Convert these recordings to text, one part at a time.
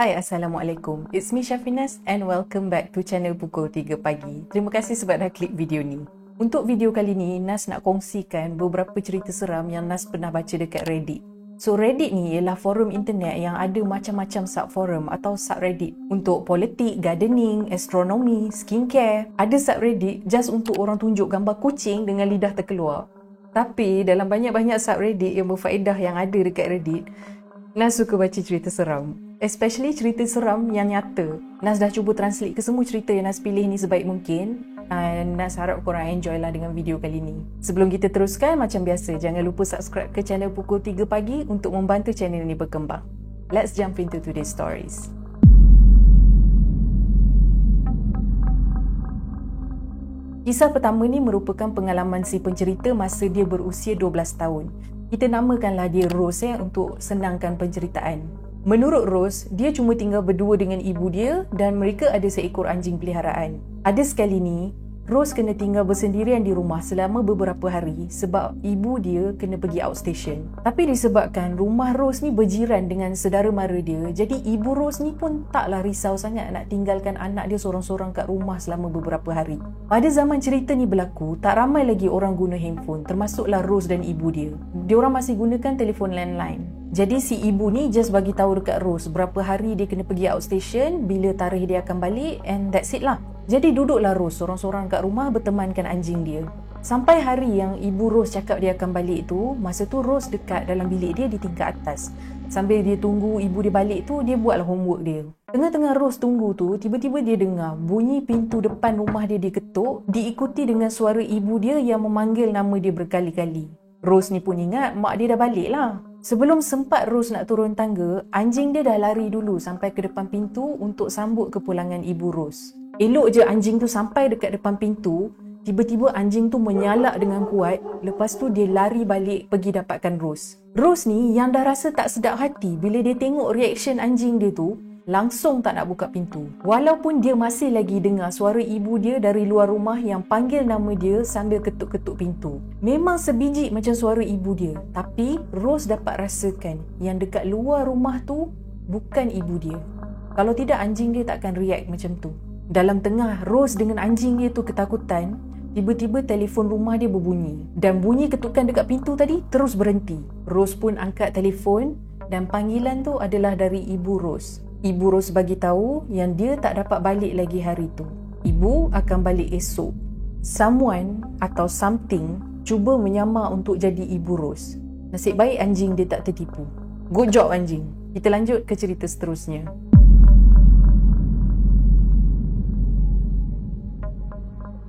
Hai, Assalamualaikum. It's me Syafinas and welcome back to channel Pukul 3 Pagi. Terima kasih sebab dah klik video ni. Untuk video kali ni, Nas nak kongsikan beberapa cerita seram yang Nas pernah baca dekat Reddit. So Reddit ni ialah forum internet yang ada macam-macam subforum atau subreddit untuk politik, gardening, astronomi, skincare. Ada subreddit just untuk orang tunjuk gambar kucing dengan lidah terkeluar. Tapi dalam banyak-banyak subreddit yang berfaedah yang ada dekat Reddit, Nas suka baca cerita seram. Especially cerita seram yang nyata. Nas dah cuba translate ke semua cerita yang Nas pilih ni sebaik mungkin. Nas harap korang enjoy lah dengan video kali ni. Sebelum kita teruskan, macam biasa, jangan lupa subscribe ke channel Pukul 3 Pagi untuk membantu channel ni berkembang. Let's jump into today's stories. Kisah pertama ni merupakan pengalaman si pencerita masa dia berusia 12 tahun. Kita namakanlah dia Rose untuk senangkan penceritaan. Menurut Rose, dia cuma tinggal berdua dengan ibu dia dan mereka ada seekor anjing peliharaan. Ada sekali ni, Rose kena tinggal bersendirian di rumah selama beberapa hari sebab ibu dia kena pergi outstation. Tapi disebabkan rumah Rose ni berjiran dengan saudara mara dia, jadi ibu Rose ni pun taklah risau sangat nak tinggalkan anak dia sorang-sorang kat rumah selama beberapa hari. Pada zaman cerita ni berlaku, tak ramai lagi orang guna handphone, termasuklah Rose dan ibu dia. Diorang masih gunakan telefon landline. Jadi si ibu ni just bagi tahu dekat Rose berapa hari dia kena pergi outstation, bila tarikh dia akan balik, and that's it lah. Jadi duduklah Rose sorang-sorang kat rumah bertemankan anjing dia. Sampai hari yang ibu Rose cakap dia akan balik tu, masa tu Rose dekat dalam bilik dia di tingkat atas. Sambil dia tunggu ibu dia balik tu, dia buatlah homework dia. Tengah-tengah Rose tunggu tu, tiba-tiba dia dengar bunyi pintu depan rumah dia diketuk, diikuti dengan suara ibu dia yang memanggil nama dia berkali-kali. Rose ni pun ingat mak dia dah balik lah. Sebelum sempat Rose nak turun tangga, anjing dia dah lari dulu sampai ke depan pintu untuk sambut kepulangan ibu Rose. Elok je anjing tu sampai dekat depan pintu, tiba-tiba anjing tu menyalak dengan kuat, lepas tu dia lari balik pergi dapatkan Rose. Rose ni yang dah rasa tak sedap hati bila dia tengok reaction anjing dia tu, langsung tak nak buka pintu. Walaupun dia masih lagi dengar suara ibu dia dari luar rumah yang panggil nama dia sambil ketuk-ketuk pintu. Memang sebiji macam suara ibu dia, tapi Rose dapat rasakan yang dekat luar rumah tu bukan ibu dia. Kalau tidak, anjing dia takkan react macam tu. Dalam tengah Rose dengan anjing dia tu ketakutan, tiba-tiba telefon rumah dia berbunyi. Dan bunyi ketukan dekat pintu tadi terus berhenti. Rose pun angkat telefon dan panggilan tu adalah dari ibu Rose. Ibu Rose bagi tahu yang dia tak dapat balik lagi hari tu. Ibu akan balik esok. Someone atau something cuba menyamar untuk jadi ibu Rose. Nasib baik anjing dia tak tertipu. Good job anjing. Kita lanjut ke cerita seterusnya.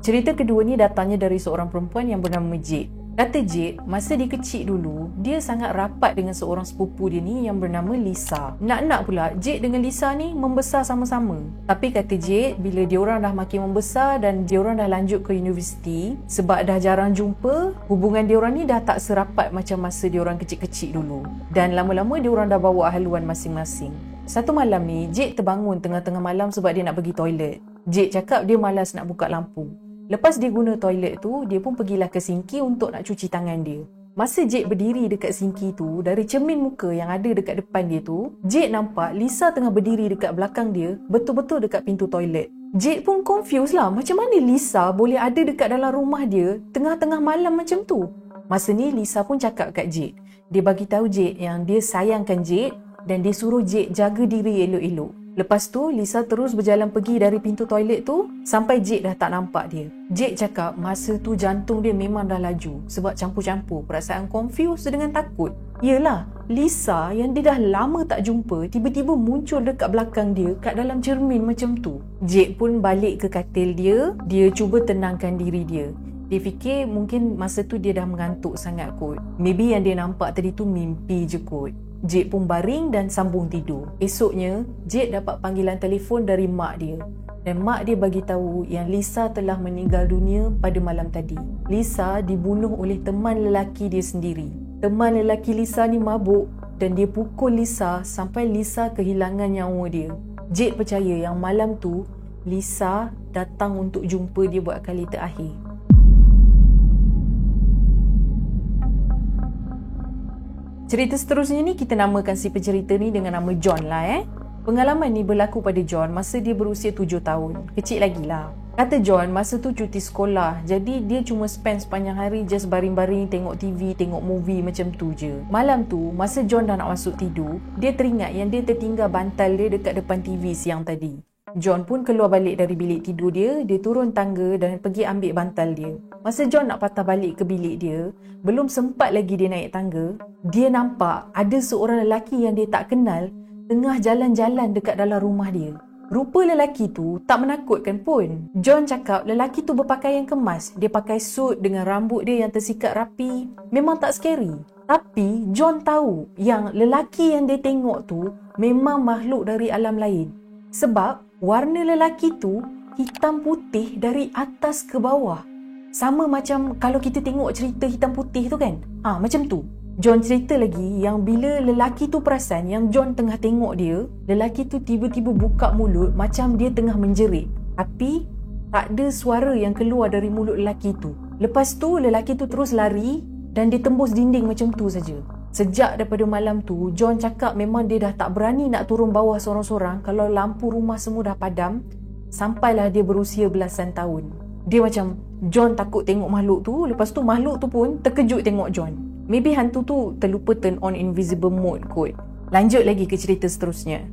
Cerita kedua ni datangnya dari seorang perempuan yang bernama Jade. Kata Jade, masa dia kecil dulu, dia sangat rapat dengan seorang sepupu dia ni yang bernama Lisa. Nak-nak pula, Jade dengan Lisa ni membesar sama-sama. Tapi kata Jade, bila diorang dah makin membesar dan diorang dah lanjut ke universiti, sebab dah jarang jumpa, hubungan diorang ni dah tak serapat macam masa diorang kecil-kecil dulu. Dan lama-lama diorang dah bawa haluan masing-masing. Satu malam ni, Jade terbangun tengah-tengah malam sebab dia nak pergi toilet. Jade cakap dia malas nak buka lampu. Lepas dia guna toilet tu, dia pun pergilah ke sinki untuk nak cuci tangan dia. Masa Jade berdiri dekat sinki tu, dari cermin muka yang ada dekat depan dia tu, Jade nampak Lisa tengah berdiri dekat belakang dia, betul-betul dekat pintu toilet. Jade pun confused lah, macam mana Lisa boleh ada dekat dalam rumah dia tengah-tengah malam macam tu. Masa ni Lisa pun cakap kat Jade. Dia bagi tahu Jade yang dia sayangkan Jade dan dia suruh Jade jaga diri elok-elok. Lepas tu, Lisa terus berjalan pergi dari pintu toilet tu sampai Jade dah tak nampak dia. Jade cakap masa tu jantung dia memang dah laju sebab campur-campur perasaan confused dengan takut. Yelah, Lisa yang dia dah lama tak jumpa tiba-tiba muncul dekat belakang dia kat dalam cermin macam tu. Jade pun balik ke katil dia, dia cuba tenangkan diri dia. Dia fikir mungkin masa tu dia dah mengantuk sangat kot. Maybe yang dia nampak tadi tu mimpi je kot. Jade pun baring dan sambung tidur. Esoknya, Jade dapat panggilan telefon dari mak dia. Dan mak dia bagi tahu yang Lisa telah meninggal dunia pada malam tadi. Lisa dibunuh oleh teman lelaki dia sendiri. Teman lelaki Lisa ni mabuk dan dia pukul Lisa sampai Lisa kehilangan nyawa dia. Jade percaya yang malam tu Lisa datang untuk jumpa dia buat kali terakhir. Cerita seterusnya ni kita namakan si pencerita ni dengan nama John lah. Pengalaman ni berlaku pada John masa dia berusia 7 tahun. Kecil lagi lah. Kata John, masa tu cuti sekolah. Jadi dia cuma spend sepanjang hari just baring-baring tengok TV, tengok movie macam tu je. Malam tu, masa John dah nak masuk tidur, dia teringat yang dia tertinggal bantal dia dekat depan TV siang tadi. John pun keluar balik dari bilik tidur dia turun tangga dan pergi ambil bantal dia. Masa John nak patah balik ke bilik dia, belum sempat lagi dia naik tangga, dia nampak ada seorang lelaki yang dia tak kenal tengah jalan-jalan dekat dalam rumah dia. Rupa lelaki tu tak menakutkan pun. John cakap lelaki tu berpakaian kemas. Dia pakai suit dengan rambut dia yang tersikat rapi. Memang tak scary. Tapi John tahu yang lelaki yang dia tengok tu memang makhluk dari alam lain. Sebab warna lelaki tu hitam putih dari atas ke bawah. Sama macam kalau kita tengok cerita hitam putih tu kan? Macam tu. John cerita lagi yang bila lelaki tu perasan yang John tengah tengok dia, lelaki tu tiba-tiba buka mulut macam dia tengah menjerit. Tapi tak ada suara yang keluar dari mulut lelaki tu. Lepas tu lelaki tu terus lari dan dia tembus dinding macam tu saja. Sejak daripada malam tu, John cakap memang dia dah tak berani nak turun bawah sorang-sorang kalau lampu rumah semua dah padam. Sampailah dia berusia belasan tahun. Dia macam, John takut tengok makhluk tu. Lepas tu makhluk tu pun terkejut tengok John. Maybe hantu tu terlupa turn on invisible mode kot. Lanjut lagi ke cerita seterusnya.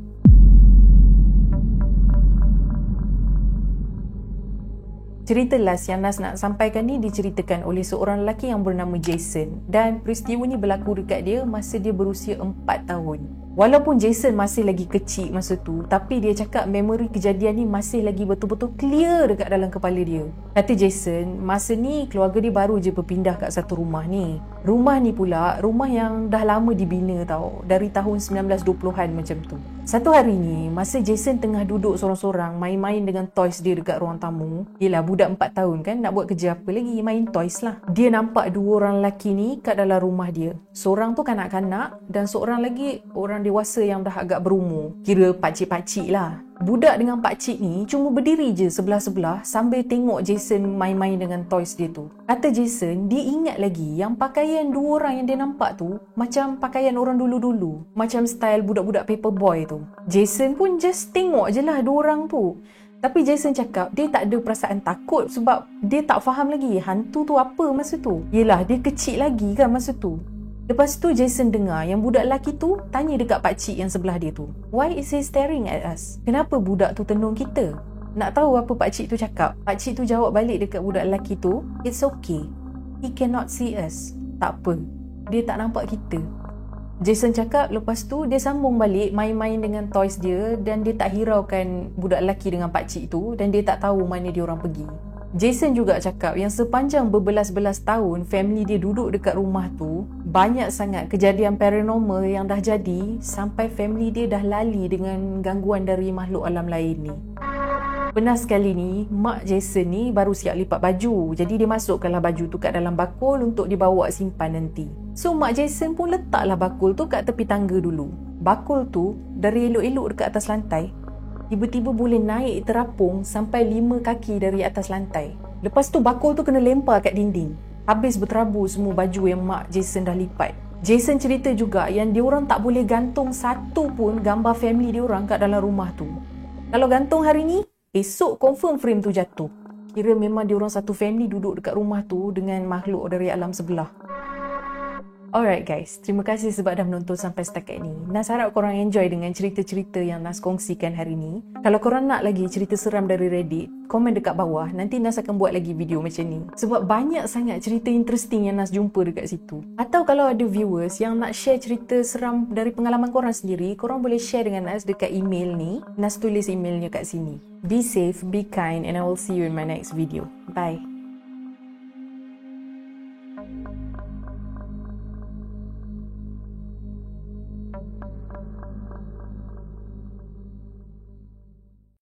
Cerita last yang Nas nak sampaikan ni diceritakan oleh seorang lelaki yang bernama Jason. Dan peristiwa ni berlaku dekat dia masa dia berusia 4 tahun. Walaupun Jason masih lagi kecil masa tu, tapi dia cakap memori kejadian ni masih lagi betul-betul clear dekat dalam kepala dia. Kata Jason, masa ni keluarga dia baru je berpindah kat satu rumah ni. Rumah ni pula, rumah yang dah lama dibina tau. Dari tahun 1920-an macam tu. Satu hari ni, masa Jason tengah duduk sorang-sorang main-main dengan toys dia dekat ruang tamu. Yelah, budak 4 tahun kan, nak buat kerja apa lagi? Main toys lah. Dia nampak 2 orang lelaki ni kat dalam rumah dia. Seorang tu kanak-kanak dan seorang lagi orang dewasa yang dah agak berumur. Kira pakcik-pakcik lah. Budak dengan pakcik ni cuma berdiri je sebelah-sebelah sambil tengok Jason main-main dengan toys dia tu. Kata Jason, dia ingat lagi yang pakaian 2 orang yang dia nampak tu macam pakaian orang dulu-dulu. Macam style budak-budak paperboy tu. Jason pun just tengok je lah 2 orang tu. Tapi Jason cakap dia tak ada perasaan takut sebab dia tak faham lagi hantu tu apa masa tu. Yelah, dia kecil lagi kan masa tu. Lepas tu Jason dengar yang budak lelaki tu tanya dekat pakcik yang sebelah dia tu, "Why is he staring at us? Kenapa budak tu tenung kita?" Nak tahu apa pakcik tu cakap? Pakcik tu jawab balik dekat budak lelaki tu, "It's okay. He cannot see us." Tak apa. Dia tak nampak kita. Jason cakap lepas tu dia sambung balik main-main dengan toys dia dan dia tak hiraukan budak lelaki dengan pakcik tu dan dia tak tahu mana dia orang pergi. Jason juga cakap yang sepanjang berbelas-belas tahun family dia duduk dekat rumah tu, banyak sangat kejadian paranormal yang dah jadi sampai family dia dah lali dengan gangguan dari makhluk alam lain ni. Pernah sekali ni, mak Jason ni baru siap lipat baju. Jadi dia masukkanlah baju tu kat dalam bakul untuk dibawa simpan nanti. So mak Jason pun letaklah bakul tu kat tepi tangga dulu. Bakul tu dari elok-elok dekat atas lantai, tiba-tiba boleh naik terapung sampai 5 kaki dari atas lantai. Lepas tu bakul tu kena lempar kat dinding. Habis berterabur semua baju yang mak Jason dah lipat. Jason cerita juga yang diorang tak boleh gantung satu pun gambar family diorang kat dalam rumah tu. Kalau gantung hari ni, esok confirm frame tu jatuh. Kira memang diorang satu family duduk dekat rumah tu dengan makhluk dari alam sebelah. Alright guys, terima kasih sebab dah menonton sampai setakat ni. Nas harap korang enjoy dengan cerita-cerita yang Nas kongsikan hari ni. Kalau korang nak lagi cerita seram dari Reddit, komen dekat bawah. Nanti Nas akan buat lagi video macam ni. Sebab banyak sangat cerita interesting yang Nas jumpa dekat situ. Atau kalau ada viewers yang nak share cerita seram dari pengalaman korang sendiri, korang boleh share dengan Nas dekat email ni. Nas tulis emailnya kat sini. Be safe, be kind and I will see you in my next video. Bye.